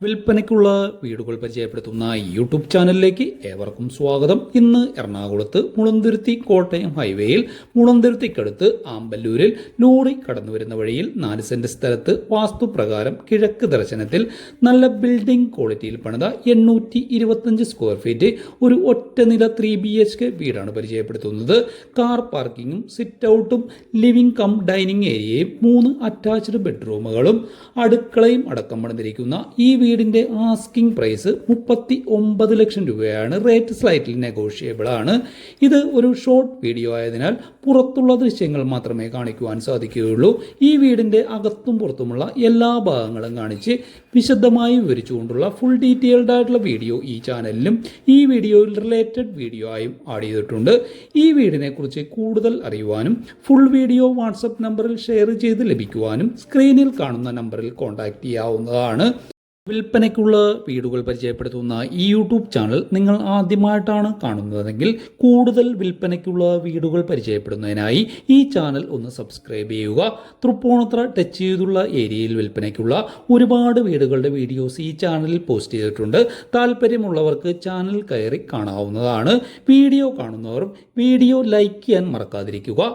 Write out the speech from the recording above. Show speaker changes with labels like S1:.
S1: വിൽപ്പനയ്ക്കുള്ള വീടുകൾ പരിചയപ്പെടുത്തുന്ന യൂട്യൂബ് ചാനലിലേക്ക് ഏവർക്കും സ്വാഗതം. ഇന്ന് എറണാകുളത്ത് മുളന്തുരുത്തി കോട്ടയം ഹൈവേയിൽ മുളന്തുരുത്തിക്കടുത്ത് ആമ്പല്ലൂരിൽ ലോറി കടന്നുവരുന്ന വഴിയിൽ 4 സെന്റ് സ്ഥലത്ത് വാസ്തുപ്രകാരം കിഴക്ക് ദർശനത്തിൽ നല്ല ബിൽഡിംഗ് ക്വാളിറ്റിയിൽ പണിത 825 സ്ക്വയർ ഫീറ്റ് ഒരു ഒറ്റനില 3 BHK വീടാണ് പരിചയപ്പെടുത്തുന്നത്. കാർ പാർക്കിങ്ങും സിറ്റ് ഔട്ടും ലിവിംഗ് കം ഡൈനിങ് ഏരിയയും 3 അറ്റാച്ച്ഡ് ബെഡ്റൂമുകളും അടുക്കളയും അടക്കം പണിതിരിക്കുന്ന ഈ വീടിന്റെ ആസ്കിംഗ് പ്രൈസ് 39 ലക്ഷം രൂപയാണ്. റേറ്റ് സ്ലൈറ്റ്ലി നെഗോഷിയബിൾ ആണ്. ഇത് ഒരു ഷോർട്ട് വീഡിയോ ആയതിനാൽ പുറത്തുള്ള ദൃശ്യങ്ങൾ മാത്രമേ കാണിക്കുവാൻ സാധിക്കുകയുള്ളൂ. ഈ വീടിന്റെ അകത്തും പുറത്തുമുള്ള എല്ലാ ഭാഗങ്ങളും കാണിച്ച് വിശദമായി വിവരിച്ചുകൊണ്ടുള്ള ഫുൾ ഡീറ്റെയിൽഡ് ആയിട്ടുള്ള വീഡിയോ ഈ ചാനലിലും ഈ വീഡിയോയിൽ റിലേറ്റഡ് വീഡിയോ ആയും ആഡ് ചെയ്തിട്ടുണ്ട്. ഈ വീടിനെ കുറിച്ച് കൂടുതൽ അറിയുവാനും ഫുൾ വീഡിയോ വാട്സപ്പ് നമ്പറിൽ ഷെയർ ചെയ്ത് ലഭിക്കുവാനും സ്ക്രീനിൽ കാണുന്ന നമ്പറിൽ കോൺടാക്ട് ചെയ്യാവുന്നതാണ്. വിൽപ്പനയ്ക്കുള്ള വീടുകൾ പരിചയപ്പെടുത്തുന്ന ഈ യൂട്യൂബ് ചാനൽ നിങ്ങൾ ആദ്യമായിട്ടാണ് കാണുന്നതെങ്കിൽ കൂടുതൽ വിൽപ്പനയ്ക്കുള്ള വീടുകൾ പരിചയപ്പെടുന്നതിനായി ഈ ചാനൽ ഒന്ന് സബ്സ്ക്രൈബ് ചെയ്യുക. തൃപ്പൂണിത്തുറ ടച്ച് ചെയ്തുള്ള ഏരിയയിൽ വിൽപ്പനയ്ക്കുള്ള ഒരുപാട് വീടുകളുടെ വീഡിയോസ് ഈ ചാനലിൽ പോസ്റ്റ് ചെയ്തിട്ടുണ്ട്. താല്പര്യമുള്ളവർക്ക് ചാനൽ കയറി കാണാവുന്നതാണ്. വീഡിയോ കാണുന്നവർ വീഡിയോ ലൈക്ക് ചെയ്യാൻ മറക്കാതിരിക്കുക.